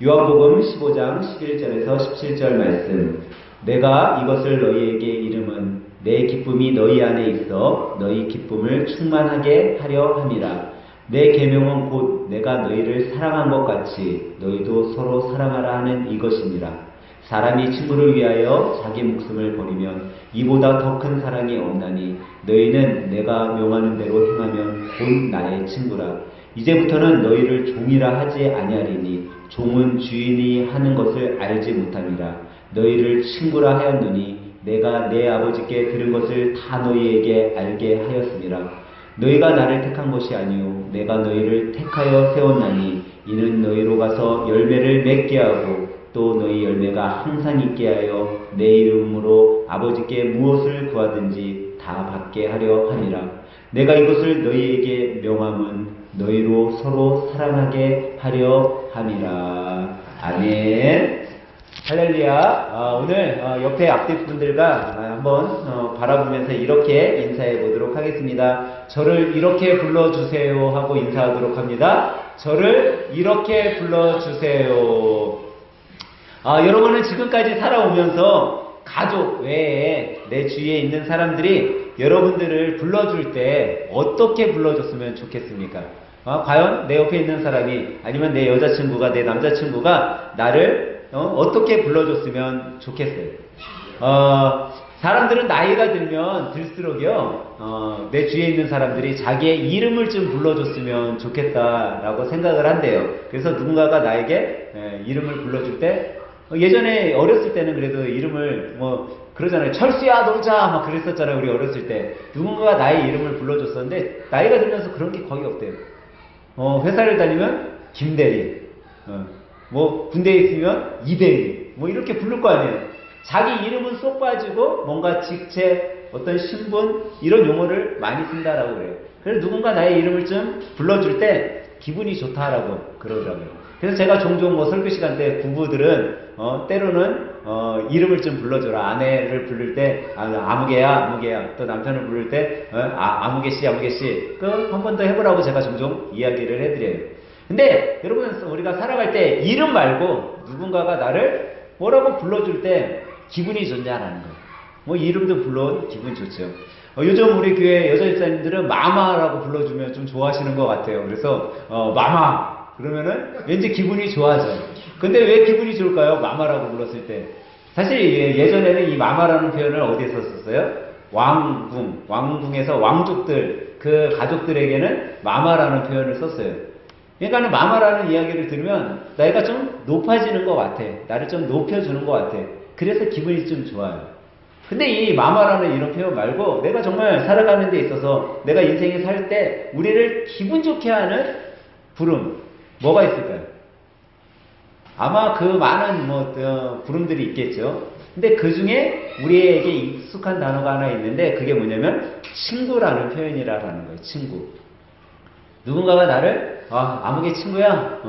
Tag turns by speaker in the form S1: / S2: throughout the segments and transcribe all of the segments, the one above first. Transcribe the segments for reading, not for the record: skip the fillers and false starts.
S1: 요한복음 15장 11절에서 17절 말씀. 내가 이것을 너희에게 이름은 내 기쁨이 너희 안에 있어 너희 기쁨을 충만하게 하려 함이라. 내 계명은 곧 내가 너희를 사랑한 것 같이 너희도 서로 사랑하라 하는 이것이니라. 사람이 친구를 위하여 자기 목숨을 버리면 이보다 더 큰 사랑이 없나니 너희는 내가 명하는 대로 행하면 곧 나의 친구라. 이제부터는 너희를 종이라 하지 아니하리니 종은 주인이 하는 것을 알지 못함이라. 너희를 친구라 하였노니 내가 내 아버지께 들은 것을 다 너희에게 알게 하였음이라. 너희가 나를 택한 것이 아니요 내가 너희를 택하여 세웠나니 이는 너희로 가서 열매를 맺게 하고 또 너희 열매가 항상 있게 하여 내 이름으로 아버지께 무엇을 구하든지 다 받게 하려 함이라. 내가 이것을 너희에게 명함은 너희로 서로 사랑하게 하려 함이라. 아멘. 할렐루야. 오늘 옆에 앞뒤 분들과 한번 바라보면서 이렇게 인사해 보도록 하겠습니다. 저를 이렇게 불러주세요 하고 인사하도록 합니다. 저를 이렇게 불러주세요. 여러분은 지금까지 살아오면서 가족 외에 내 주위에 있는 사람들이 여러분들을 불러줄 때 어떻게 불러줬으면 좋겠습니까? 과연 내 옆에 있는 사람이 아니면 내 여자친구가 내 남자친구가 나를 어떻게 불러줬으면 좋겠어요. 사람들은 나이가 들면 들수록요, 내 주위에 있는 사람들이 자기의 이름을 좀 불러줬으면 좋겠다라고 생각을 한대요. 그래서 누군가가 나에게 이름을 불러줄 때, 예전에 어렸을 때는 그래도 이름을 그러잖아요. 철수야 놀자 막 그랬었잖아요. 우리 어렸을 때 누군가가 나의 이름을 불러줬었는데 나이가 들면서 그런 게 거의 없대요. 회사를 다니면 김대리, 군대에 있으면 이대리, 이렇게 부를 거 아니에요. 자기 이름은 쏙 빠지고 뭔가 직책, 어떤 신분 이런 용어를 많이 쓴다라고 그래요. 그래서 누군가 나의 이름을 좀 불러줄 때 기분이 좋다라고 그러더라고요. 그래서 제가 종종 설교 시간 때 부부들은 때로는 이름을 좀 불러줘라. 아내를 부를 때 아무개야 또 남편을 부를 때 아무개씨 한 번 더 해보라고 제가 종종 이야기를 해드려요. 근데 여러분, 우리가 살아갈 때 이름 말고 누군가가 나를 뭐라고 불러줄 때 기분이 좋냐라는 거예요. 이름도 물론 기분 좋죠. 요즘 우리 교회 여자 집사님들은 마마라고 불러주면 좀 좋아하시는 것 같아요. 그래서 마마 그러면은 왠지 기분이 좋아져요. 근데 왜 기분이 좋을까요? 마마라고 불렀을 때. 사실 예전에는 이 마마라는 표현을 어디에서 썼어요? 왕궁에서 왕족들, 그 가족들에게는 마마라는 표현을 썼어요. 그러니까 마마라는 이야기를 들으면 나이가 좀 높아지는 것 같아. 나를 좀 높여주는 것 같아. 그래서 기분이 좀 좋아요. 근데 이 마마라는 이런 표현 말고 내가 정말 살아가는 데 있어서 내가 인생에 살 때 우리를 기분 좋게 하는 부름, 뭐가 있을까요? 아마 그 많은 부름들이 있겠죠. 근데 그 중에 우리에게 익숙한 단어가 하나 있는데 그게 뭐냐면 친구라는 표현이라는 거예요. 친구. 누군가가 나를 아무개 친구야,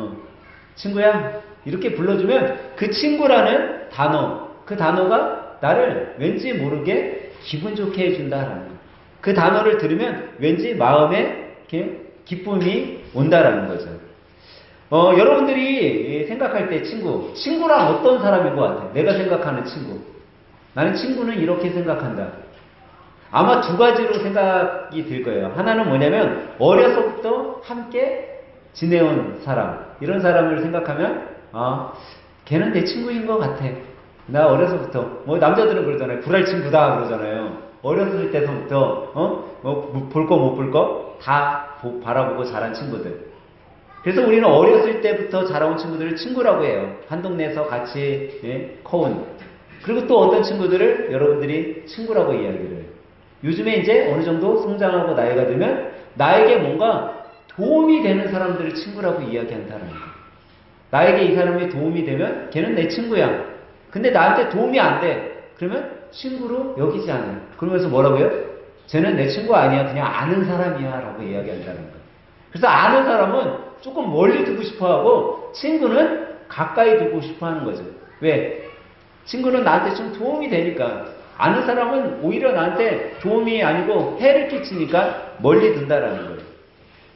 S1: 친구야 이렇게 불러주면 그 친구라는 단어, 그 단어가 나를 왠지 모르게 기분 좋게 해준다라는 거예요. 그 단어를 들으면 왠지 마음에 이렇게 기쁨이 온다라는 거죠. 여러분들이 생각할 때 친구란 어떤 사람인 것 같아요? 내가 생각하는 친구. 나는 친구는 이렇게 생각한다. 아마 두 가지로 생각이 들 거예요. 하나는 뭐냐면 어려서부터 함께 지내온 사람. 이런 사람을 생각하면 걔는 내 친구인 것 같아. 나 어려서부터 남자들은 그러잖아요. 불알 친구다 그러잖아요. 어렸을 때서부터 볼 거 못 볼 거 다 바라보고 자란 친구들. 그래서 우리는 어렸을 때부터 자라온 친구들을 친구라고 해요. 한 동네에서 같이 커온. 그리고 또 어떤 친구들을 여러분들이 친구라고 이야기를 해요. 요즘에 이제 어느 정도 성장하고 나이가 들면 나에게 뭔가 도움이 되는 사람들을 친구라고 이야기한다는 거예요. 나에게 이 사람이 도움이 되면 걔는 내 친구야. 근데 나한테 도움이 안 돼. 그러면 친구로 여기지 않아요. 그러면서 뭐라고요? 쟤는 내 친구 아니야. 그냥 아는 사람이야. 라고 이야기한다는 거예요. 그래서 아는 사람은 조금 멀리 두고 싶어 하고 친구는 가까이 두고 싶어 하는 거죠. 왜? 친구는 나한테 좀 도움이 되니까. 아는 사람은 오히려 나한테 도움이 아니고 해를 끼치니까 멀리 둔다라는 거예요.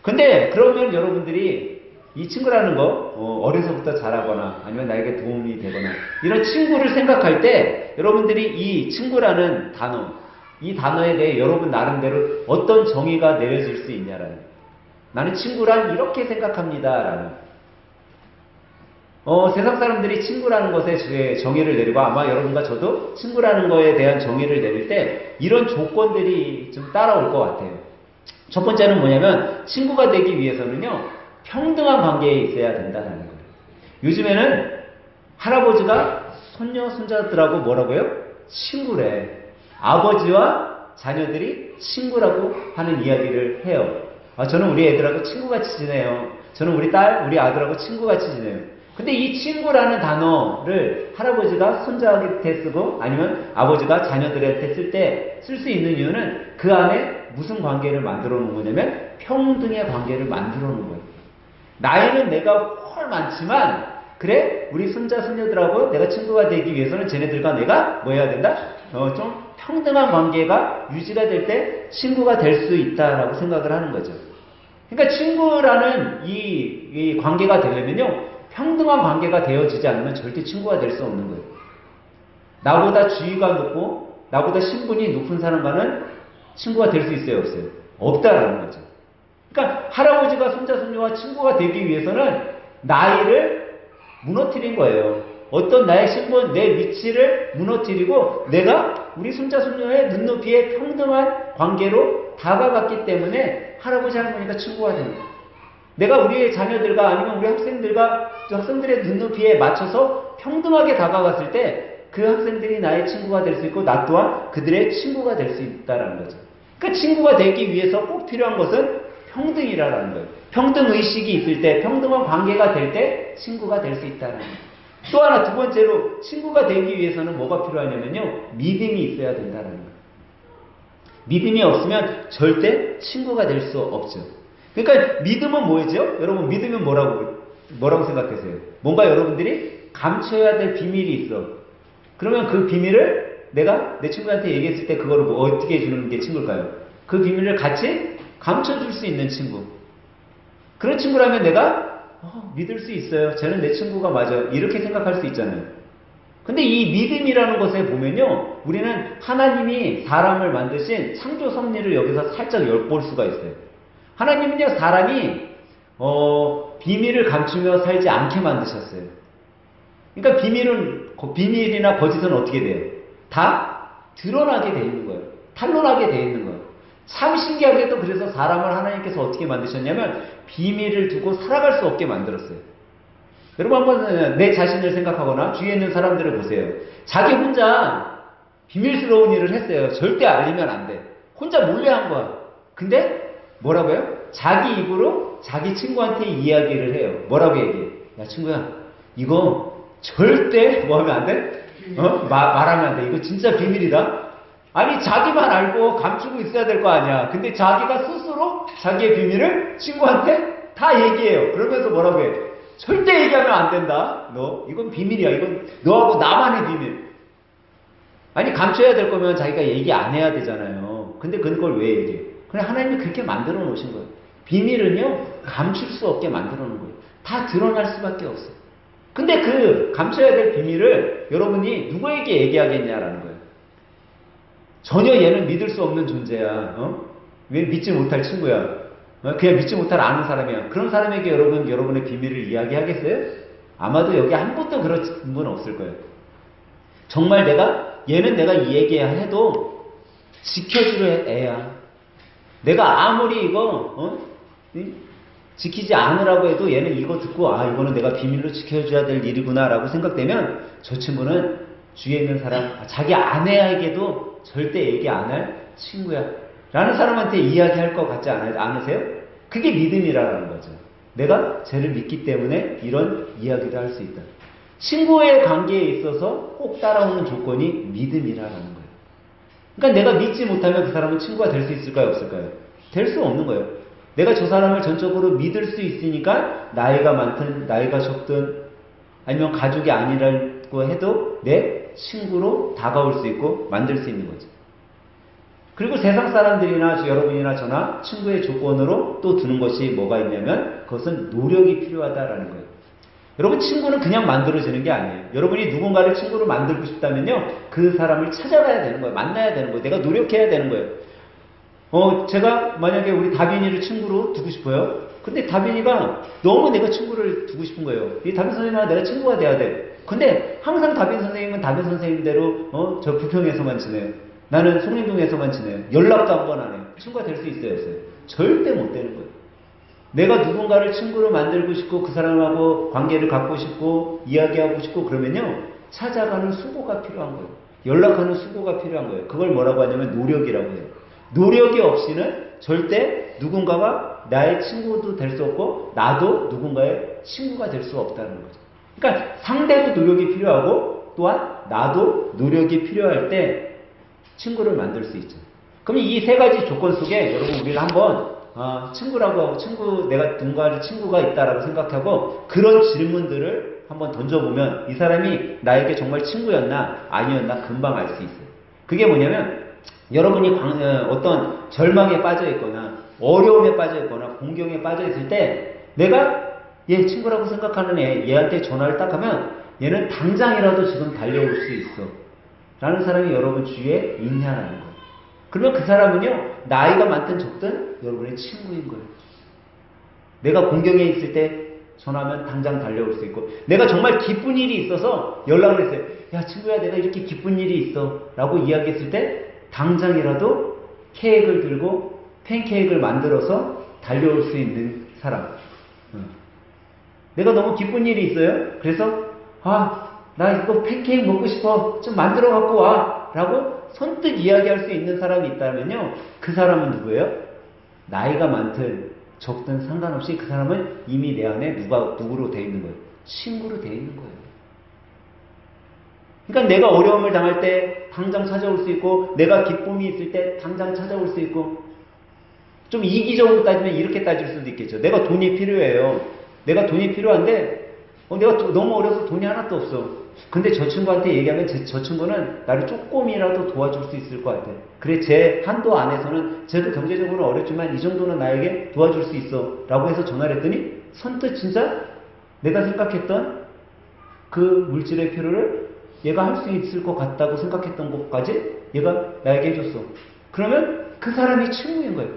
S1: 근데 그러면 여러분들이 이 친구라는 거 어려서부터 자라거나 아니면 나에게 도움이 되거나 이런 친구를 생각할 때 여러분들이 이 친구라는 단어, 이 단어에 대해 여러분 나름대로 어떤 정의가 내려질 수 있냐라는, 나는 친구란 이렇게 생각합니다라는. 세상 사람들이 친구라는 것에 정의를 내리고 아마 여러분과 저도 친구라는 거에 대한 정의를 내릴 때 이런 조건들이 좀 따라올 것 같아요. 첫 번째는 뭐냐면 친구가 되기 위해서는요, 평등한 관계에 있어야 된다는 거예요. 요즘에는 할아버지가 손녀, 손자들하고 뭐라고요? 친구래. 아버지와 자녀들이 친구라고 하는 이야기를 해요. 저는 우리 애들하고 친구같이 지내요. 저는 우리 딸, 우리 아들하고 친구같이 지내요. 근데 이 친구라는 단어를 할아버지가 손자한테 쓰고 아니면 아버지가 자녀들한테 쓸 때 쓸 수 있는 이유는 그 안에 무슨 관계를 만들어 놓은 거냐면 평등의 관계를 만들어 놓은 거예요. 나이는 내가 훨 많지만 그래, 우리 손자, 손녀들하고 내가 친구가 되기 위해서는 쟤네들과 내가 뭐 해야 된다? 좀 평등한 관계가 유지가 될 때 친구가 될 수 있다라고 생각을 하는 거죠. 그러니까 친구라는 이 관계가 되려면요, 평등한 관계가 되어지지 않으면 절대 친구가 될 수 없는 거예요. 나보다 지위가 높고 나보다 신분이 높은 사람과는 친구가 될 수 있어요, 없어요? 없다라는 거죠. 그러니까 할아버지가 손자, 손녀와 친구가 되기 위해서는 나이를 무너뜨린 거예요. 어떤 나의 신분, 내 위치를 무너뜨리고 내가 우리 손자, 손녀의 눈높이에 평등한 관계로 다가갔기 때문에 할아버지, 할머니가 친구가 되는 거예요. 내가 우리의 자녀들과 아니면 우리 학생들의 눈높이에 맞춰서 평등하게 다가갔을 때 그 학생들이 나의 친구가 될 수 있고 나 또한 그들의 친구가 될 수 있다는 거죠. 그러니까 친구가 되기 위해서 꼭 필요한 것은 평등이라는 거예요. 평등의식이 있을 때, 평등한 관계가 될 때 친구가 될 수 있다는 거예요. 또 하나, 두 번째로 친구가 되기 위해서는 뭐가 필요하냐면요, 믿음이 있어야 된다는 거예요. 믿음이 없으면 절대 친구가 될 수 없죠. 그러니까 믿음은 뭐죠? 여러분, 믿으면 뭐라고 생각하세요? 뭔가 여러분들이 감춰야 될 비밀이 있어. 그러면 그 비밀을 내가 내 친구한테 얘기했을 때 그거를 어떻게 해주는 게 친구일까요? 그 비밀을 같이 감춰줄 수 있는 친구. 그런 친구라면 내가 믿을 수 있어요. 쟤는 내 친구가 맞아. 이렇게 생각할 수 있잖아요. 근데 이 믿음이라는 것에 보면요, 우리는 하나님이 사람을 만드신 창조 섭리를 여기서 살짝 엿볼 수가 있어요. 하나님은요, 사람이 비밀을 감추며 살지 않게 만드셨어요. 그러니까 비밀이나 거짓은 어떻게 돼요? 다 드러나게 돼 있는 거예요. 탄로나게 돼 있는 거예요. 참 신기하게도 그래서 사람을 하나님께서 어떻게 만드셨냐면 비밀을 두고 살아갈 수 없게 만들었어요. 여러분, 한번 내 자신을 생각하거나 주위에 있는 사람들을 보세요. 자기 혼자 비밀스러운 일을 했어요. 절대 알리면 안 돼. 혼자 몰래 한 거야. 근데 뭐라고요? 자기 입으로 자기 친구한테 이야기를 해요. 뭐라고 얘기해? 야, 친구야, 이거 절대 뭐 하면 안 돼? 말하면 안 돼. 이거 진짜 비밀이다. 아니, 자기만 알고 감추고 있어야 될 거 아니야. 근데 자기가 스스로 자기의 비밀을 친구한테 다 얘기해요. 그러면서 뭐라고 해? 절대 얘기하면 안 된다. 이건 비밀이야. 이건 너하고 나만의 비밀. 아니, 감춰야 될 거면 자기가 얘기 안 해야 되잖아요. 근데 그걸 왜 얘기해? 그냥 하나님이 그렇게 만들어 놓으신 거예요. 비밀은요, 감출 수 없게 만들어 놓은 거예요. 다 드러날 수밖에 없어요. 근데 그 감춰야 될 비밀을 여러분이 누구에게 얘기하겠냐라는 거예요. 전혀 얘는 믿을 수 없는 존재야. 왜 믿지 못할 친구야. 그냥 믿지 못할 아는 사람이야. 그런 사람에게 여러분의 비밀을 이야기하겠어요? 아마도 여기 한 번도 그런 분은 없을 거예요. 정말 얘는 내가 이 얘기해도 지켜줄 애야. 내가 아무리 이거 지키지 않으라고 해도 얘는 이거 듣고 이거는 내가 비밀로 지켜줘야 될 일이구나 라고 생각되면 저 친구는 주위에 있는 사람, 자기 아내에게도 절대 얘기 안 할 친구야 라는 사람한테 이야기할 것 같지 않으세요? 그게 믿음이라는 거죠. 내가 쟤를 믿기 때문에 이런 이야기를 할 수 있다. 친구의 관계에 있어서 꼭 따라오는 조건이 믿음이라는 거예요. 그러니까 내가 믿지 못하면 그 사람은 친구가 될 수 있을까요? 없을까요? 될 수 없는 거예요. 내가 저 사람을 전적으로 믿을 수 있으니까 나이가 많든 나이가 적든 아니면 가족이 아니라고 해도 내 친구로 다가올 수 있고 만들 수 있는 거죠. 그리고 세상 사람들이나 여러분이나 저나 친구의 조건으로 또 두는 것이 뭐가 있냐면 그것은 노력이 필요하다라는 거예요. 여러분, 친구는 그냥 만들어지는 게 아니에요. 여러분이 누군가를 친구로 만들고 싶다면요, 그 사람을 찾아가야 되는 거예요. 만나야 되는 거예요. 내가 노력해야 되는 거예요. 제가 만약에 우리 다빈이를 친구로 두고 싶어요. 근데 다빈이가 너무 내가 친구를 두고 싶은 거예요. 이 다빈 선생님과 내가 친구가 돼야 돼. 근데 항상 다빈 선생님은 다빈 선생님대로 저 부평에서만 지내요. 나는 송림동에서만 지내요. 연락도 한 번 안 해요. 친구가 될 수 있어요, 없어요? 절대 못 되는 거예요. 내가 누군가를 친구로 만들고 싶고 그 사람하고 관계를 갖고 싶고 이야기하고 싶고 그러면요, 찾아가는 수고가 필요한 거예요. 연락하는 수고가 필요한 거예요. 그걸 뭐라고 하냐면 노력이라고 해요. 노력이 없이는 절대 누군가가 나의 친구도 될 수 없고 나도 누군가의 친구가 될 수 없다는 거죠. 그러니까 상대도 노력이 필요하고 또한 나도 노력이 필요할 때 친구를 만들 수 있죠. 그럼 이 세 가지 조건 속에 여러분 우리를 한번 친구라고 하고 내가 누군가를 친구가 있다라고 생각하고 그런 질문들을 한번 던져보면 이 사람이 나에게 정말 친구였나 아니었나 금방 알 수 있어요. 그게 뭐냐면 여러분이 어떤 절망에 빠져 있거나 어려움에 빠져 있거나 공경에 빠져 있을 때 내가 얘 친구라고 생각하는 얘한테 전화를 딱 하면 얘는 당장이라도 지금 달려올 수 있어 라는 사람이 여러분 주위에 있냐라는 거예요. 그러면 그 사람은요, 나이가 많든 적든 여러분의 친구인 거예요. 내가 공경에 있을 때 전화하면 당장 달려올 수 있고, 내가 정말 기쁜 일이 있어서 연락을 했어요. 야, 친구야, 내가 이렇게 기쁜 일이 있어 라고 이야기했을 때 당장이라도 케이크를 들고 팬케이크를 만들어서 달려올 수 있는 사람. 내가 너무 기쁜 일이 있어요. 그래서 나 이거 팬케이크 먹고 싶어. 좀 만들어 갖고 와. 라고 선뜻 이야기할 수 있는 사람이 있다면요, 그 사람은 누구예요? 나이가 많든 적든 상관없이 그 사람은 이미 내 안에 누구로 돼 있는 거예요? 친구로 돼 있는 거예요. 그러니까 내가 어려움을 당할 때 당장 찾아올 수 있고, 내가 기쁨이 있을 때 당장 찾아올 수 있고, 좀 이기적으로 따지면 이렇게 따질 수도 있겠죠. 내가 돈이 필요해요. 내가 돈이 필요한데 내가 너무 어려서 돈이 하나도 없어. 근데 저 친구한테 얘기하면 저 친구는 나를 조금이라도 도와줄 수 있을 것 같아. 그래, 제 한도 안에서는 쟤도 경제적으로 어렵지만 이 정도는 나에게 도와줄 수 있어 라고 해서 전화를 했더니 선뜻 진짜 내가 생각했던 그 물질의 필요를 얘가 할 수 있을 것 같다고 생각했던 것까지 얘가 나에게 해줬어. 그러면 그 사람이 친구인 거예요.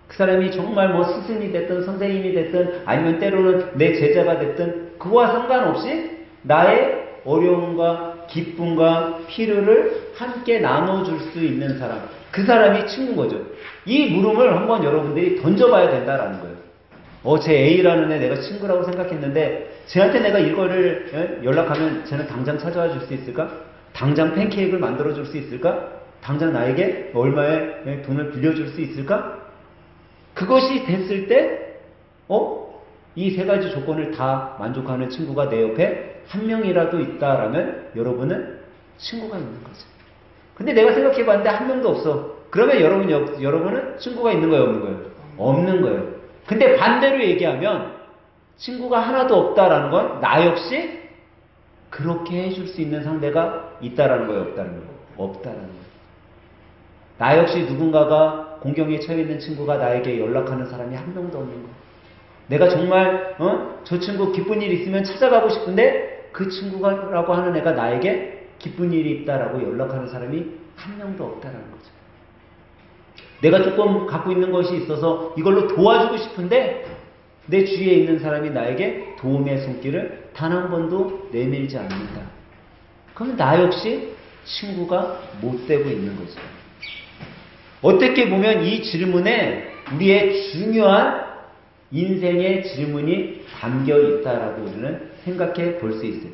S1: 그 사람이 정말 뭐 스승이 됐든 선생님이 됐든 아니면 때로는 내 제자가 됐든 그와 상관없이 나의 어려움과 기쁨과 필요를 함께 나눠줄 수 있는 사람, 그 사람이 친구인 거죠. 이 물음을 한번 여러분들이 던져봐야 된다라는 거예요. 제 A라는 애 내가 친구라고 생각했는데 쟤한테 내가 이거를 연락하면 쟤는 당장 찾아와 줄 수 있을까? 당장 팬케이크를 만들어 줄 수 있을까? 당장 나에게 얼마의 돈을 빌려줄 수 있을까? 그것이 됐을 때 이 세 가지 조건을 다 만족하는 친구가 내 옆에 한 명이라도 있다라면 여러분은 친구가 있는 거죠. 근데 내가 생각해봤는데 한 명도 없어. 그러면 여러분은 친구가 있는 거예요, 없는 거예요? 없는 거예요. 근데 반대로 얘기하면 친구가 하나도 없다라는 건 나 역시 그렇게 해줄 수 있는 상대가 있다라는 거예요, 없다는 거예요? 없다라는 거예요. 나 역시 누군가가 공경에 처해 있는 친구가 나에게 연락하는 사람이 한 명도 없는 거예요. 내가 정말 저 친구 기쁜 일 있으면 찾아가고 싶은데 그 친구라고 하는 애가 나에게 기쁜 일이 있다라고 연락하는 사람이 한 명도 없다라는 거죠. 내가 조금 갖고 있는 것이 있어서 이걸로 도와주고 싶은데 내 주위에 있는 사람이 나에게 도움의 손길을 단 한 번도 내밀지 않는다. 그럼 나 역시 친구가 못 되고 있는 거죠. 어떻게 보면 이 질문에 우리의 중요한 인생의 질문이 담겨 있다라고 우리는 생각해 볼 수 있어요.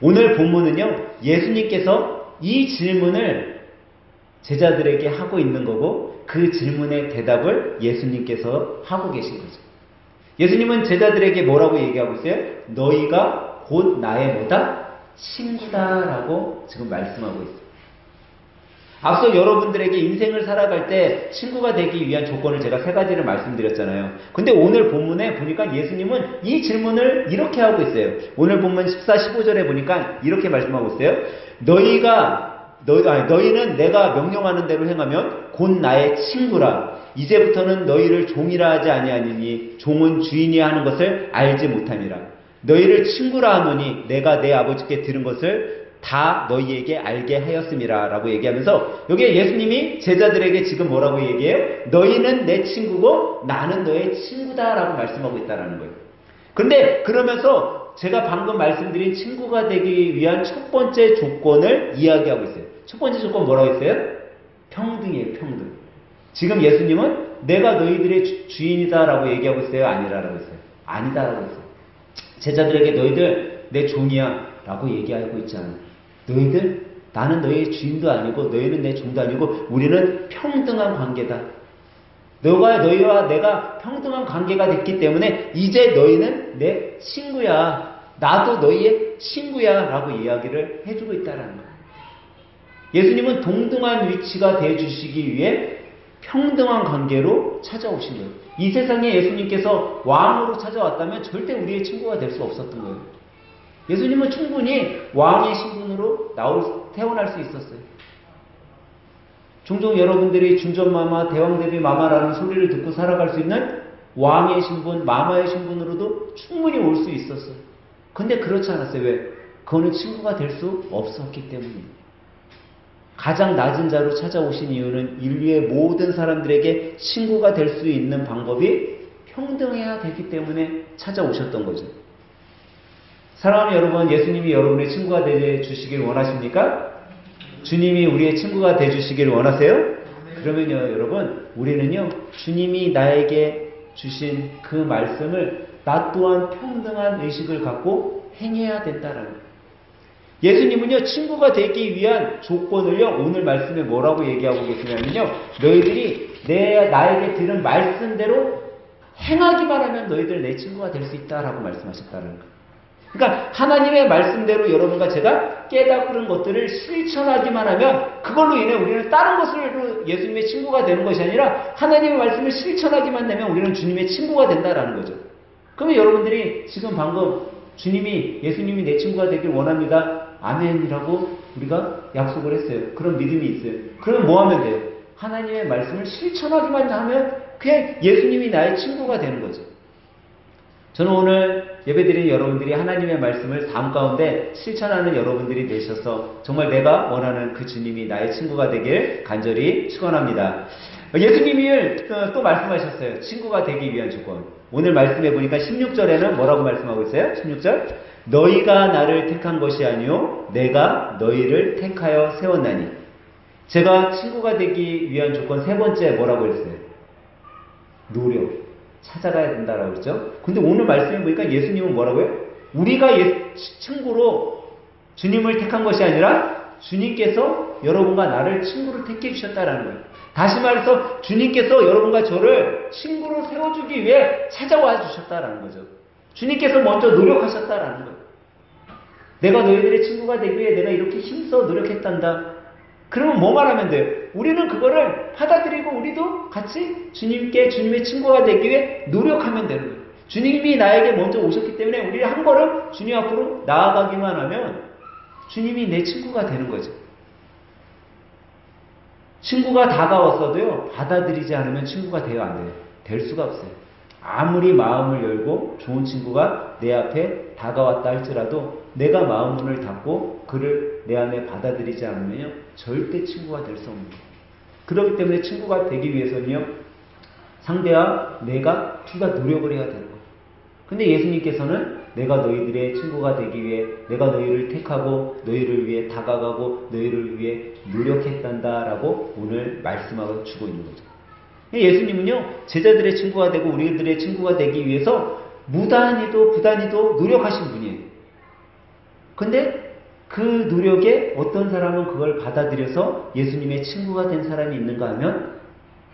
S1: 오늘 본문은요, 예수님께서 이 질문을 제자들에게 하고 있는 거고 그 질문의 대답을 예수님께서 하고 계신 거죠. 예수님은 제자들에게 뭐라고 얘기하고 있어요? 너희가 곧 나의 뭐다? 친구다라고 지금 말씀하고 있어요. 앞서 여러분들에게 인생을 살아갈 때 친구가 되기 위한 조건을 제가 세 가지를 말씀드렸잖아요. 근데 오늘 본문에 보니까 예수님은 이 질문을 이렇게 하고 있어요. 오늘 본문 14, 15절에 보니까 이렇게 말씀하고 있어요. 너희는 내가 명령하는 대로 행하면 곧 나의 친구라. 이제부터는 너희를 종이라 하지 아니하니니 종은 주인이 하는 것을 알지 못하니라. 너희를 친구라 하노니 내가 내 아버지께 들은 것을 다 너희에게 알게 하였음이라 라고 얘기하면서 여기에 예수님이 제자들에게 지금 뭐라고 얘기해요? 너희는 내 친구고 나는 너의 친구다 라고 말씀하고 있다는 거예요. 그런데 그러면서 제가 방금 말씀드린 친구가 되기 위한 첫 번째 조건을 이야기하고 있어요. 첫 번째 조건 뭐라고 했어요? 평등이에요. 평등. 지금 예수님은 내가 너희들의 주인이다 라고 얘기하고 있어요? 아니라라고 했어요? 아니다 라고 했어요. 제자들에게 너희들 내 종이야 라고 얘기하고 있지 않아요. 너희들 나는 너희의 주인도 아니고 너희는 내 종도 아니고 우리는 평등한 관계다. 너희와 내가 평등한 관계가 됐기 때문에 이제 너희는 내 친구야. 나도 너희의 친구야 라고 이야기를 해주고 있다는 거예요. 예수님은 동등한 위치가 되어주시기 위해 평등한 관계로 찾아오신 거예요. 이 세상에 예수님께서 왕으로 찾아왔다면 절대 우리의 친구가 될 수 없었던 거예요. 예수님은 충분히 왕의 신분으로 태어날 수 있었어요. 종종 여러분들이 준전마마, 대왕대비마마라는 소리를 듣고 살아갈 수 있는 왕의 신분, 마마의 신분으로도 충분히 올 수 있었어요. 근데 그렇지 않았어요. 왜? 그거는 친구가 될 수 없었기 때문이에요. 가장 낮은 자로 찾아오신 이유는 인류의 모든 사람들에게 친구가 될 수 있는 방법이 평등해야 되기 때문에 찾아오셨던 거죠. 사랑하는 여러분, 예수님이 여러분의 친구가 되주시길 원하십니까? 주님이 우리의 친구가 되주시길 원하세요? 그러면요, 여러분, 우리는요, 주님이 나에게 주신 그 말씀을 나 또한 평등한 의식을 갖고 행해야 된다라는 거예요. 예수님은요, 친구가 되기 위한 조건을요, 오늘 말씀에 뭐라고 얘기하고 계시냐면요, 너희들이 나에게 들은 말씀대로 행하기만 하면 너희들 내 친구가 될 수 있다라고 말씀하셨다는 거예요. 그러니까 하나님의 말씀대로 여러분과 제가 깨닫는 것들을 실천하기만 하면 그걸로 인해 우리는 다른 것으로 예수님의 친구가 되는 것이 아니라 하나님의 말씀을 실천하기만 되면 우리는 주님의 친구가 된다라는 거죠. 그러면 여러분들이 지금 방금 예수님이 내 친구가 되길 원합니다. 아멘이라고 우리가 약속을 했어요. 그런 믿음이 있어요. 그러면 뭐 하면 돼요? 하나님의 말씀을 실천하기만 하면 그냥 예수님이 나의 친구가 되는 거죠. 저는 오늘 예배드린 여러분들이 하나님의 말씀을 삶 가운데 실천하는 여러분들이 되셔서 정말 내가 원하는 그 주님이 나의 친구가 되길 간절히 축원합니다. 예수님이 또 말씀하셨어요. 친구가 되기 위한 조건. 오늘 말씀해 보니까 16절에는 뭐라고 말씀하고 있어요? 16절. 너희가 나를 택한 것이 아니요 내가 너희를 택하여 세웠나니. 제가 친구가 되기 위한 조건 세 번째 뭐라고 했어요? 노력. 찾아가야 된다라고 그랬죠. 근데 오늘 말씀해 보니까 예수님은 뭐라고요? 우리가 친구로 주님을 택한 것이 아니라 주님께서 여러분과 나를 친구로 택해 주셨다라는 거예요. 다시 말해서 주님께서 여러분과 저를 친구로 세워주기 위해 찾아와 주셨다라는 거죠. 주님께서 먼저 노력하셨다라는 거예요. 내가 너희들의 친구가 되기 위해 내가 이렇게 힘써 노력했단다. 그러면 뭐만 하면 돼요? 우리는 그거를 받아들이고 우리도 같이 주님의 친구가 되기 위해 노력하면 되는 거예요. 주님이 나에게 먼저 오셨기 때문에 우리를 한 걸음 주님 앞으로 나아가기만 하면 주님이 내 친구가 되는 거죠. 친구가 다가왔어도요, 받아들이지 않으면 친구가 돼요, 안 돼요? 될 수가 없어요. 아무리 마음을 열고 좋은 친구가 내 앞에 다가왔다 할지라도 내가 마음 문을 닫고 그를 내 안에 받아들이지 않으면요, 절대 친구가 될 수 없는 거예요. 그렇기 때문에 친구가 되기 위해서는요, 상대와 내가 둘 다 노력을 해야 되는 거예요. 근데 예수님께서는 내가 너희들의 친구가 되기 위해 내가 너희를 택하고 너희를 위해 다가가고 너희를 위해 노력했단다 라고 오늘 말씀하고 주고 있는 거죠. 예수님은요, 제자들의 친구가 되고 우리들의 친구가 되기 위해서 무단히도 부단히도 노력하신 분이에요. 근데 그 노력에 어떤 사람은 그걸 받아들여서 예수님의 친구가 된 사람이 있는가 하면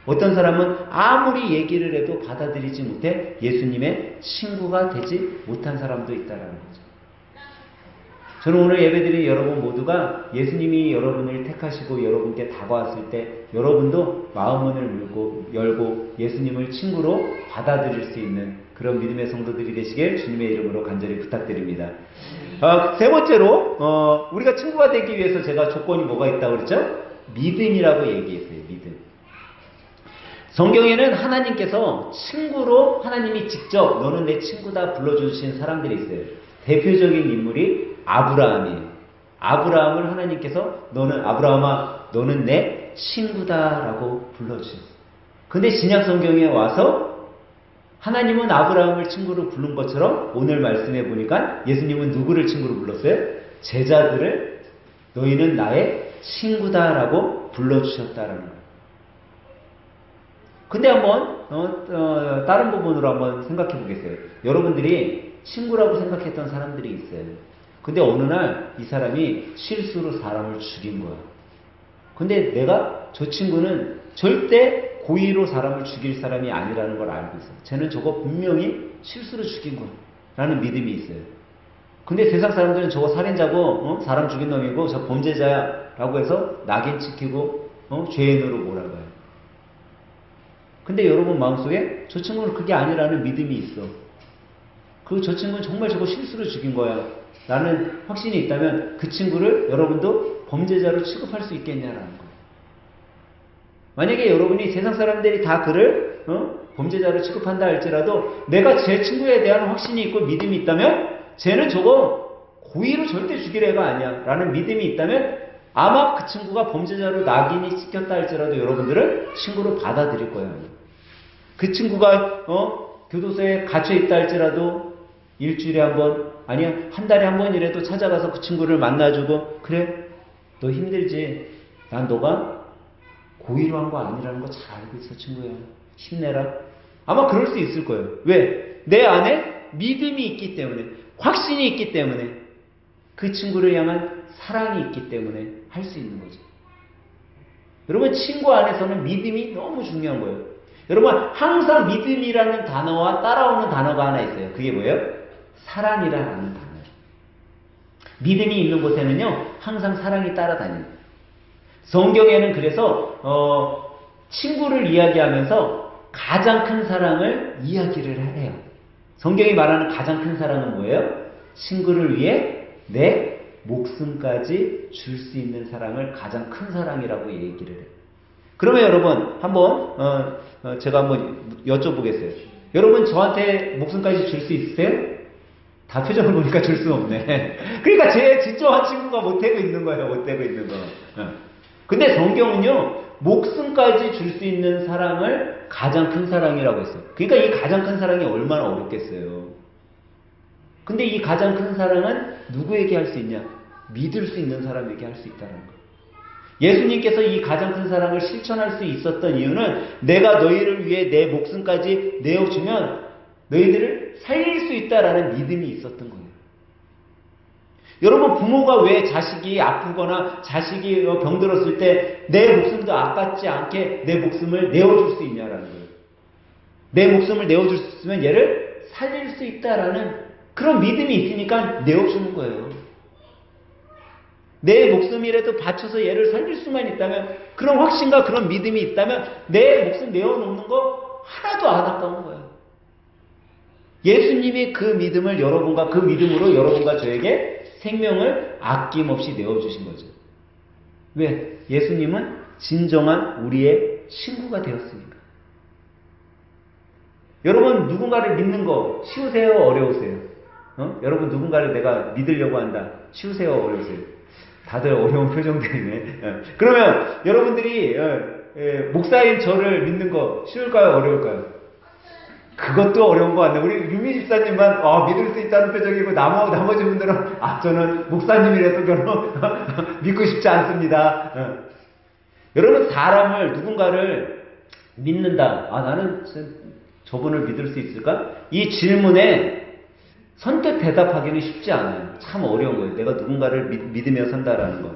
S1: 어떤 사람은 아무리 얘기를 해도 받아들이지 못해 예수님의 친구가 되지 못한 사람도 있다는 거죠. 저는 오늘 예배드린 여러분 모두가 예수님이 여러분을 택하시고 여러분께 다가왔을 때 여러분도 마음문을 열고 예수님을 친구로 받아들일 수 있는 그런 믿음의 성도들이 되시길 주님의 이름으로 간절히 부탁드립니다. 세 번째로 우리가 친구가 되기 위해서 제가 조건이 뭐가 있다고 그랬죠? 믿음이라고 얘기했어요. 믿음. 성경에는 하나님께서 친구로 하나님이 직접 너는 내 친구다 불러주신 사람들이 있어요. 대표적인 인물이 아브라함이에요. 아브라함을 하나님께서 아브라함아 너는 내 친구다라고 불러주셨어요. 근데 신약 성경에 와서 하나님은 아브라함을 친구로 부른 것처럼 오늘 말씀해 보니까 예수님은 누구를 친구로 불렀어요? 제자들을 너희는 나의 친구다라고 불러주셨다라는 거예요. 근데 한번 다른 부분으로 한번 생각해 보겠어요. 여러분들이 친구라고 생각했던 사람들이 있어요. 근데 어느 날 이 사람이 실수로 사람을 죽인 거야. 근데 내가 저 친구는 절대 고의로 사람을 죽일 사람이 아니라는 걸 알고 있어요. 쟤는 저거 분명히 실수로 죽인 거야 라는 믿음이 있어요. 근데 세상 사람들은 저거 살인자고 사람 죽인 놈이고 저 범죄자야 라고 해서 낙인 찍히고 죄인으로 몰아가요. 근데 여러분 마음속에 저 친구는 그게 아니라는 믿음이 있어. 그리고 저 친구는 정말 저거 실수로 죽인 거야 라는 확신이 있다면 그 친구를 여러분도 범죄자로 취급할 수 있겠냐라는 거예요. 만약에 여러분이 세상 사람들이 다 그를 범죄자로 취급한다 할지라도 내가 제 친구에 대한 확신이 있고 믿음이 있다면 쟤는 저거 고의로 절대 죽일 애가 아니야 라는 믿음이 있다면 아마 그 친구가 범죄자로 낙인이 찍혔다 할지라도 여러분들은 친구로 받아들일 거예요. 그 친구가 교도소에 갇혀 있다 할지라도 일주일에 한 번, 아니야 한 달에 한 번이라도 찾아가서 그 친구를 만나주고 그래 너 힘들지? 난 너가 고의로 한 거 아니라는 거 잘 알고 있어 친구야. 힘내라. 아마 그럴 수 있을 거예요. 왜? 내 안에 믿음이 있기 때문에, 확신이 있기 때문에, 그 친구를 향한 사랑이 있기 때문에 할 수 있는 거죠. 여러분 친구 안에서는 믿음이 너무 중요한 거예요. 여러분 항상 믿음이라는 단어와 따라오는 단어가 하나 있어요. 그게 뭐예요? 사랑이라는 단어예요. 믿음이 있는 곳에는요 항상 사랑이 따라다녀요. 성경에는 그래서 친구를 이야기하면서 가장 큰 사랑을 이야기를 해요. 성경이 말하는 가장 큰 사랑은 뭐예요? 친구를 위해 내 목숨까지 줄 수 있는 사랑을 가장 큰 사랑이라고 얘기를 해요. 그러면 여러분 한번 제가 한번 여쭤보겠어요. 여러분 저한테 목숨까지 줄 수 있으세요? 다 표정을 보니까 줄 수 없네. 그러니까 제 진정한 친구가 못되고 있는 거예요. 못되고 있는 거. 근데 성경은요 목숨까지 줄 수 있는 사랑을 가장 큰 사랑이라고 했어요. 그러니까 이 가장 큰 사랑이 얼마나 어렵겠어요. 근데 이 가장 큰 사랑은 누구에게 할 수 있냐? 믿을 수 있는 사람에게 할 수 있다는 거예요. 예수님께서 이 가장 큰 사랑을 실천할 수 있었던 이유는 내가 너희를 위해 내 목숨까지 내어주면 너희들을 살릴 수 있다라는 믿음이 있었던 거예요. 여러분 부모가 왜 자식이 아프거나 자식이 병들었을 때 내 목숨도 아깝지 않게 내 목숨을 내어줄 수 있냐라는 거예요. 내 목숨을 내어줄 수 있으면 얘를 살릴 수 있다라는 그런 믿음이 있으니까 내어주는 거예요. 내 목숨이라도 바쳐서 얘를 살릴 수만 있다면 그런 확신과 그런 믿음이 있다면 내 목숨 내어놓는 거 하나도 안 아까운 거예요. 예수님이 그 믿음을 여러분과 그 믿음으로 여러분과 저에게 생명을 아낌없이 내어주신 거죠. 왜? 예수님은 진정한 우리의 친구가 되었으니까. 여러분 누군가를 믿는 거 쉬우세요? 어려우세요? 여러분 누군가를 내가 믿으려고 한다. 쉬우세요? 어려우세요? 다들 어려운 표정들이네. 그러면 여러분들이 목사인 저를 믿는 거 쉬울까요? 어려울까요? 그것도 어려운 거 같네. 우리 유미 집사님만 믿을 수 있다는 표정이고 나머지 분들은 저는 목사님이라도 별로 믿고 싶지 않습니다. 여러분 사람을 누군가를 믿는다. 나는 저분을 믿을 수 있을까? 이 질문에 선뜻 대답하기는 쉽지 않아요. 참 어려운 거예요. 내가 누군가를 믿으며 산다라는 거.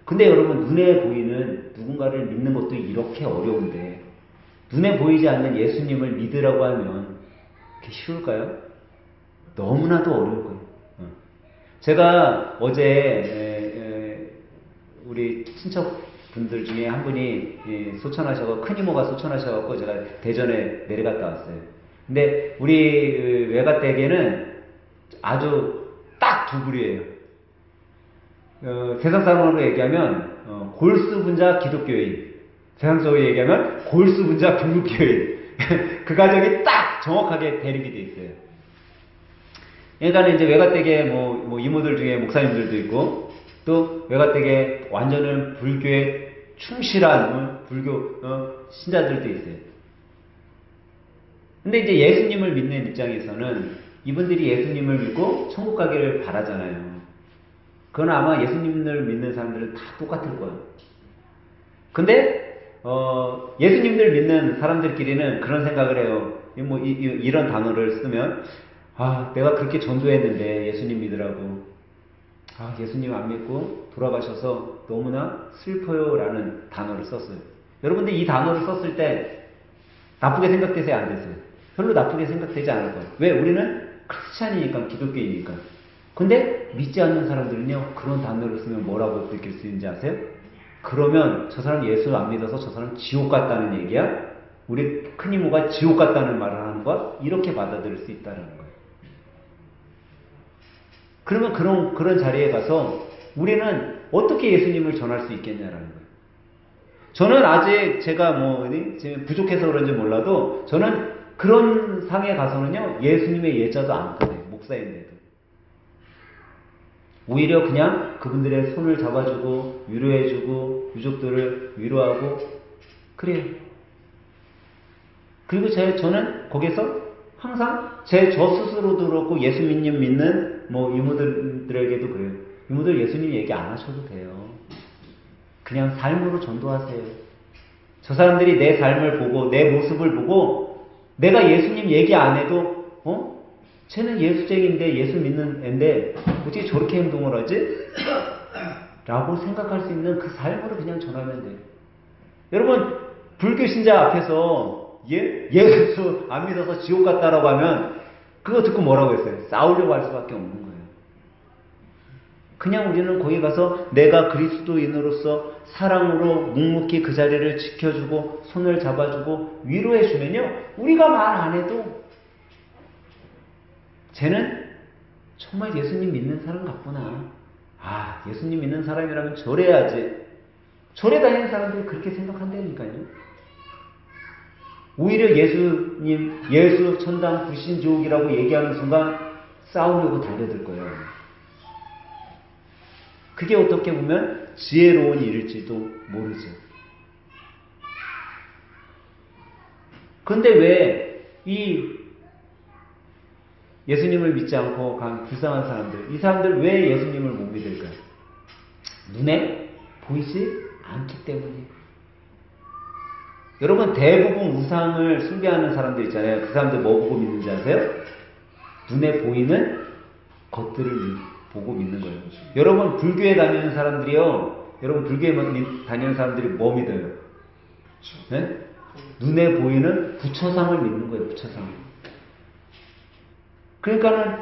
S1: 근데 여러분 눈에 보이는 누군가를 믿는 것도 이렇게 어려운데 눈에 보이지 않는 예수님을 믿으라고 하면 그게 쉬울까요? 너무나도 어려울 거예요. 제가 어제 우리 친척분들 중에 한 분이 소천하셔서 큰 이모가 소천하셔서 제가 대전에 내려갔다 왔어요. 근데 우리 외가댁에는 아주 딱 두 부류예요. 세상 사람으로 얘기하면 골수 분자 기독교인, 세상적으로 얘기하면 골수분자 빈국교인 그 가정이 딱 정확하게 대립이 돼 있어요. 그러니까 이제 외가댁에 뭐 이모들 중에 목사님들도 있고 또 외가댁에 완전한 불교에 충실한 불교 신자들도 있어요. 근데 이제 예수님을 믿는 입장에서는 이분들이 예수님을 믿고 천국 가기를 바라잖아요. 그건 아마 예수님을 믿는 사람들은 다 똑같을 거예요. 근데 예수님들 믿는 사람들끼리는 그런 생각을 해요. 이런 단어를 쓰면 내가 그렇게 전도했는데 예수님 믿으라고 예수님 안 믿고 돌아가셔서 너무나 슬퍼요 라는 단어를 썼어요. 여러분들 이 단어를 썼을 때 나쁘게 생각되세요? 안 되세요? 별로 나쁘게 생각되지 않을 거예요. 왜? 우리는 크리스찬이니까, 기독교이니까. 근데 믿지 않는 사람들은요, 그런 단어를 쓰면 뭐라고 느낄 수 있는지 아세요? 그러면 저 사람 예수 안 믿어서 저 사람 지옥 갔다는 얘기야? 우리 큰 이모가 지옥 갔다는 말을 하는 거야? 이렇게 받아들일 수 있다는 거예요. 그러면 그런 자리에 가서 우리는 어떻게 예수님을 전할 수 있겠냐라는 거예요. 저는 아직 제가 지금 부족해서 그런지 몰라도 저는 그런 상에 가서는요, 예수님의 예자도 안 꺼내요. 목사인데도. 오히려 그냥 그분들의 손을 잡아주고 위로해주고 유족들을 위로하고 그래요. 그리고 저는 거기서 항상 저 스스로도 그렇고 예수님 믿는 이모들에게도 그래요. 이모들 예수님 얘기 안 하셔도 돼요. 그냥 삶으로 전도하세요. 저 사람들이 내 삶을 보고 내 모습을 보고 내가 예수님 얘기 안 해도 쟤는 예수쟁인데 예수 믿는 앤데 어떻게 저렇게 행동을 하지? 라고 생각할 수 있는 그 삶으로 그냥 전하면 돼요. 여러분 불교 신자 앞에서 예수 안 믿어서 지옥 갔다라고 하면 그거 듣고 뭐라고 했어요? 싸우려고 할 수밖에 없는 거예요. 그냥 우리는 거기 가서 내가 그리스도인으로서 사랑으로 묵묵히 그 자리를 지켜주고 손을 잡아주고 위로해주면요, 우리가 말 안 해도 쟤는 정말 예수님 믿는 사람 같구나. 예수님 믿는 사람이라면 절해야지. 절에 다니는 사람들이 그렇게 생각한다니까요. 오히려 예수 천당 불신지옥이라고 얘기하는 순간 싸우려고 달려들 거예요. 그게 어떻게 보면 지혜로운 일일지도 모르죠. 근데 왜 이 예수님을 믿지 않고 간 불쌍한 사람들, 이 사람들 왜 예수님을 못 믿을까요? 눈에 보이지 않기 때문이에요. 여러분 대부분 우상을 숭배하는 사람들 있잖아요. 그 사람들 뭐 보고 믿는지 아세요? 눈에 보이는 것들을 보고 믿는 거예요. 여러분 불교에 다니는 사람들이요, 여러분 불교에 다니는 사람들이 뭐 믿어요? 네? 눈에 보이는 부처상을 믿는 거예요. 부처상. 그러니까는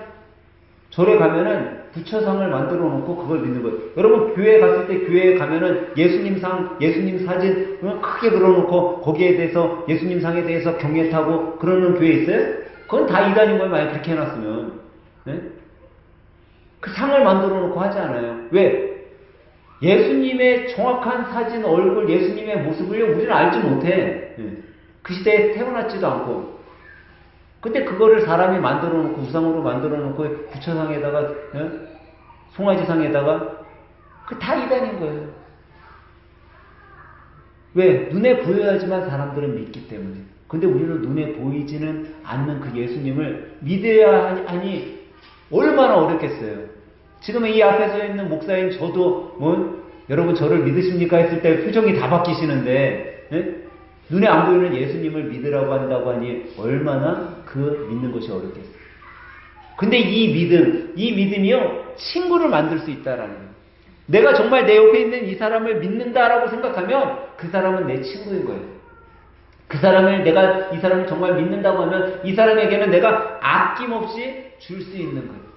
S1: 절에 가면은 부처상을 만들어 놓고 그걸 믿는 거예요. 여러분 교회 갔을 때 교회에 가면은 예수님 상, 예수님 사진 크게 그려놓고 거기에 대해서 예수님 상에 대해서 경례타고 그러는 교회 있어요? 그건 다 이단인 거예요. 만약 그렇게 해놨으면. 네? 그 상을 만들어 놓고 하지 않아요. 왜? 예수님의 정확한 사진, 얼굴, 예수님의 모습을요, 우리는 알지 못해. 그 시대에 태어났지도 않고. 근데 그거를 사람이 만들어 놓고, 우상으로 만들어 놓고, 부처상에다가, 송아지상에다가, 그 다 이단인 거예요. 왜? 눈에 보여야지만 사람들은 믿기 때문에. 근데 우리는 눈에 보이지는 않는 그 예수님을 믿어야 하니, 얼마나 어렵겠어요. 지금 이 앞에 서 있는 목사인 저도 여러분 저를 믿으십니까? 했을 때 표정이 다 바뀌시는데 눈에 안 보이는 예수님을 믿으라고 한다고 하니 얼마나 그 믿는 것이 어렵겠어요. 근데 이 믿음이요, 친구를 만들 수 있다라는 거예요. 내가 정말 내 옆에 있는 이 사람을 믿는다라고 생각하면 그 사람은 내 친구인 거예요. 내가 이 사람을 정말 믿는다고 하면 이 사람에게는 내가 아낌없이 줄 수 있는 거예요.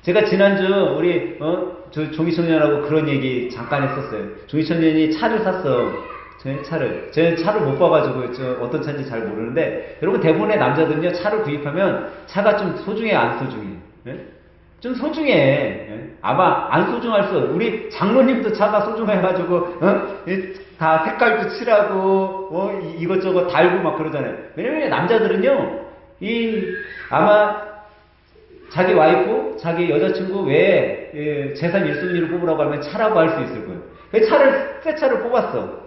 S1: 제가 지난주 우리 저 종이청년하고 그런 얘기 잠깐 했었어요. 종이청년이 차를 샀어. 저는 차를 못 봐가지고 어떤 차인지 잘 모르는데, 여러분 대부분의 남자들은요 차를 구입하면 차가 좀 소중해 안 소중해? 네? 좀 소중해. 예? 아마 안 소중할 수 없어. 우리 장모님도 차가 소중해가지고 다 색깔도 칠하고 이것저것 달고 막 그러잖아요. 왜냐면 남자들은요 아마 자기 와이프, 자기 여자친구 외에 재산 1순위를 뽑으라고 하면 차라고 할 수 있을 거예요. 새 차를 뽑았어.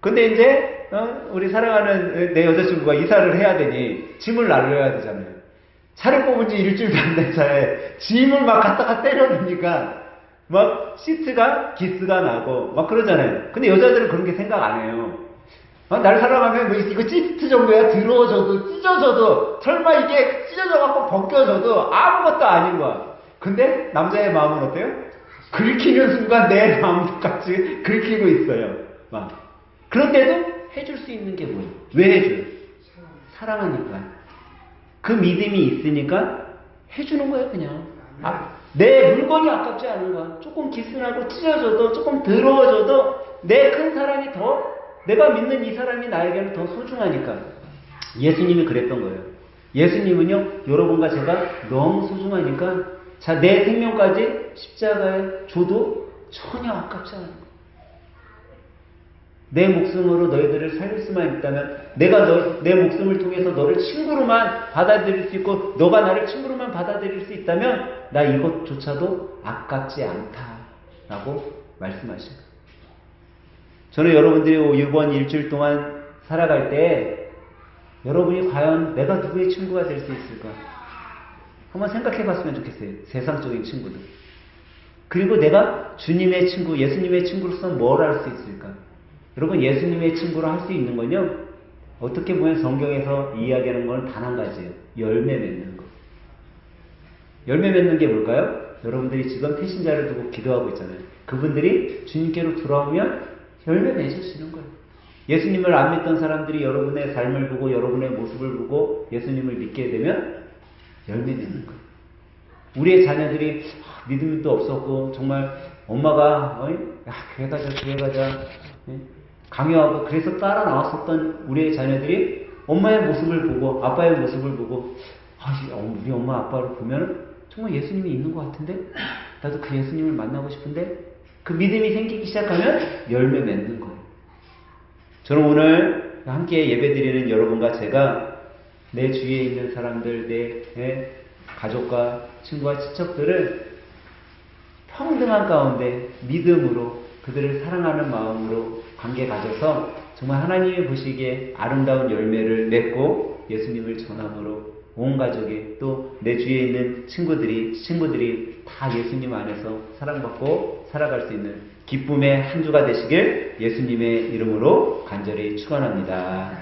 S1: 근데 이제 우리 사랑하는 내 여자친구가 이사를 해야 되니 짐을 나눠야 되잖아요. 차를 뽑은 지 일주일도 안 된 차에 짐을 막 갖다가 때려놓으니까 막 시트가 기스가 나고 막 그러잖아요. 근데 여자들은 그런 게 생각 안 해요. 날 사랑하면 뭐 이거 시트 정도야 들어져도 찢어져도 설마 이게 찢어져갖고 벗겨져도 아무것도 아닌 거야. 근데 남자의 마음은 어때요? 긁히는 순간 내 마음도 같이 긁히고 있어요. 막 그런데도 해줄 수 있는 게 뭐예요? 왜 해줘요? 사랑하니까. 그 믿음이 있으니까 해주는 거예요, 그냥. 내 물건이 아깝지 않은 거야. 조금 기스나고 찢어져도, 조금 더러워져도 내 큰 사랑이 내가 믿는 이 사람이 나에게는 더 소중하니까. 예수님이 그랬던 거예요. 예수님은요, 여러분과 제가 너무 소중하니까, 내 생명까지 십자가에 줘도 전혀 아깝지 않은 거예요. 내 목숨으로 너희들을 살릴 수만 있다면 내가 내 목숨을 통해서 너를 친구로만 받아들일 수 있고 너가 나를 친구로만 받아들일 수 있다면 나 이것조차도 아깝지 않다라고 말씀하신 거예요. 저는 여러분들이 이번 일주일 동안 살아갈 때 여러분이 과연 내가 누구의 친구가 될 수 있을까? 한번 생각해 봤으면 좋겠어요. 세상적인 친구들. 그리고 내가 주님의 친구, 예수님의 친구로서 뭘 할 수 있을까? 여러분 예수님의 친구로 할 수 있는 건요. 어떻게 보면 성경에서 이야기하는 건 단 한 가지예요. 열매 맺는 거. 열매 맺는 게 뭘까요? 여러분들이 지금 태신자를 두고 기도하고 있잖아요. 그분들이 주님께로 돌아오면 열매 맺으시는 거예요. 예수님을 안 믿던 사람들이 여러분의 삶을 보고 여러분의 모습을 보고 예수님을 믿게 되면 열매 맺는 거예요. 우리의 자녀들이 믿음도 없었고 정말 엄마가 교회 가자 강요하고 그래서 따라 나왔었던 우리의 자녀들이 엄마의 모습을 보고 아빠의 모습을 보고 우리 엄마 아빠를 보면 정말 예수님이 있는 것 같은데 나도 그 예수님을 만나고 싶은데 그 믿음이 생기기 시작하면 열매 맺는 거예요. 저는 오늘 함께 예배드리는 여러분과 제가 내 주위에 있는 사람들, 내 가족과 친구와 친척들을 평등한 가운데 믿음으로 그들을 사랑하는 마음으로 관계 가져서 정말 하나님이 보시기에 아름다운 열매를 맺고 예수님을 전함으로 온 가족이 또 내 주위에 있는 친구들이 다 예수님 안에서 사랑받고 살아갈 수 있는 기쁨의 한 주가 되시길 예수님의 이름으로 간절히 축원합니다.